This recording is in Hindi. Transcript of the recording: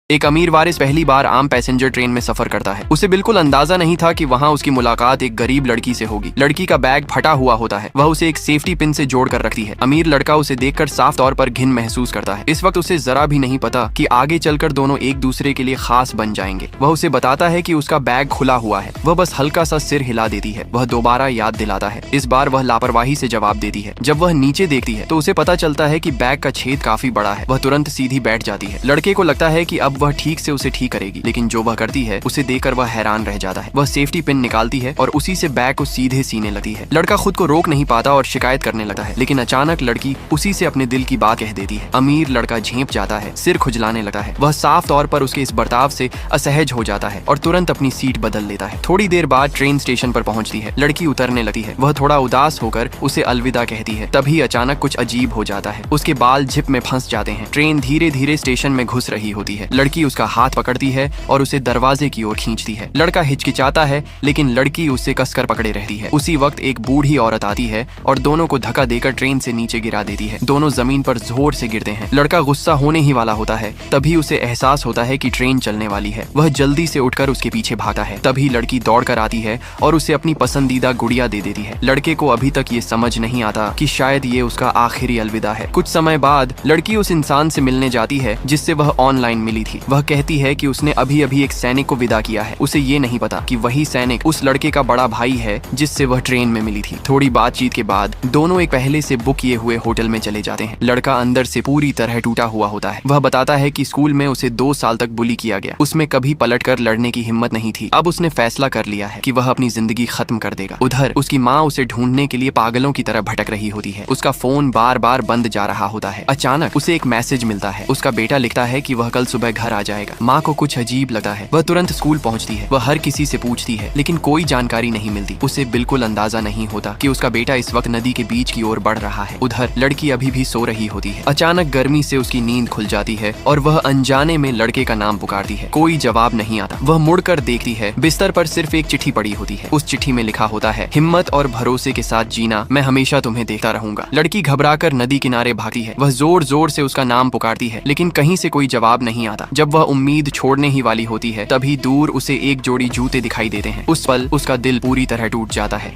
एक अमीर वारिस पहली बार आम पैसेंजर ट्रेन में सफर करता है। उसे बिल्कुल अंदाजा नहीं था कि वहाँ उसकी मुलाकात एक गरीब लड़की से होगी। लड़की का बैग फटा हुआ होता है। वह उसे एक सेफ्टी पिन से जोड़ कर रखती है। अमीर लड़का उसे देखकर साफ तौर पर घिन महसूस करता है। इस वक्त उसे जरा भी नहीं पता कि आगे चलकर दोनों एक दूसरे के लिए खास बन जाएंगे। वह उसे बताता है कि उसका बैग खुला हुआ है। वह बस हल्का सा सिर हिला देती है। वह दोबारा याद दिलाता है। इस बार वह लापरवाही से जवाब देती है। जब वह नीचे देखती है तो उसे पता चलता है कि बैग का छेद काफी बड़ा है। वह तुरंत सीधी बैठ जाती है। लड़के को लगता है कि अब वह ठीक से उसे ठीक करेगी, लेकिन जो वह करती है उसे देखकर वह हैरान रह जाता है। वह सेफ्टी पिन निकालती है और उसी से बैग को सीधे सीने लगती है। लड़का खुद को रोक नहीं पाता और शिकायत करने लगता है, लेकिन अचानक लड़की उसी से अपने दिल की बात कह देती है। अमीर लड़का झेंप जाता है, सिर खुजलाने लगता है। वह साफ तौर पर उसके इस बर्ताव से असहज हो जाता है और तुरंत अपनी सीट बदल लेता है। थोड़ी देर बाद ट्रेन स्टेशन पर पहुंचती है। लड़की उतरने लगती है। वह थोड़ा उदास होकर उसे अलविदा कहती है। तभी अचानक कुछ अजीब हो जाता है। उसके बाल जिप में फंस जाते हैं। ट्रेन धीरे धीरे स्टेशन में घुस रही होती है। लड़की उसका हाथ पकड़ती है और उसे दरवाजे की ओर खींचती है। लड़का हिचकिचाता है, लेकिन लड़की उससे कसकर पकड़े रहती है। उसी वक्त एक बूढ़ी औरत आती है और दोनों को धक्का देकर ट्रेन से नीचे गिरा देती है। दोनों जमीन पर जोर से गिरते हैं। लड़का गुस्सा होने ही वाला होता है। तभी उसे एहसास होता है कि ट्रेन चलने वाली है। वह जल्दी से उठकर उसके पीछे भागता है। तभी लड़की दौड़कर आती है और उसे अपनी पसंदीदा गुड़िया दे देती है। लड़के को अभी तक ये समझ नहीं आता कि शायद ये उसका आखिरी अलविदा है। कुछ समय बाद लड़की उस इंसान से मिलने जाती है जिससे वह ऑनलाइन मिली थी। वह कहती है कि उसने अभी अभी एक सैनिक को विदा किया है। उसे ये नहीं पता कि वही सैनिक उस लड़के का बड़ा भाई है जिससे वह ट्रेन में मिली थी। थोड़ी बातचीत के बाद दोनों एक पहले से बुक किए हुए होटल में चले जाते हैं। लड़का अंदर से पूरी तरह टूटा हुआ होता है। वह बताता है कि स्कूल में उसे 2 साल तक बुली किया गया। उसमें कभी पलटकर लड़ने की हिम्मत नहीं थी। अब उसने फैसला कर लिया है कि वह अपनी जिंदगी खत्म कर देगा। उधर उसकी माँ उसे ढूंढने के लिए पागलों की तरह भटक रही होती है। उसका फोन बार बार बंद जा रहा होता है। अचानक उसे एक मैसेज मिलता है। उसका बेटा लिखता है कि वह कल सुबह घर आ जाएगा। माँ को कुछ अजीब लगता है। वह तुरंत स्कूल पहुंचती है। वह हर किसी से पूछती है, लेकिन कोई जानकारी नहीं मिलती। उसे बिल्कुल अंदाजा नहीं होता कि उसका बेटा इस वक्त नदी के बीच की ओर बढ़ रहा है। उधर लड़की अभी भी सो रही होती है। अचानक गर्मी से उसकी नींद खुल जाती है और वह अनजाने में लड़के का नाम पुकारती है। कोई जवाब नहीं आता। वह मुड़कर देखती है। बिस्तर पर सिर्फ एक चिट्ठी पड़ी होती है। उस चिट्ठी में लिखा होता है, हिम्मत और भरोसे के साथ जीना, मैं हमेशा तुम्हें देखता रहूंगा। लड़की घबराकर नदी किनारे भागती है। वह जोर जोर से उसका नाम पुकारती है, लेकिन कहीं से कोई जवाब नहीं आता। जब वह उम्मीद छोड़ने ही वाली होती है, तभी दूर उसे एक जोड़ी जूते दिखाई देते हैं। उस पल उसका दिल पूरी तरह टूट जाता है।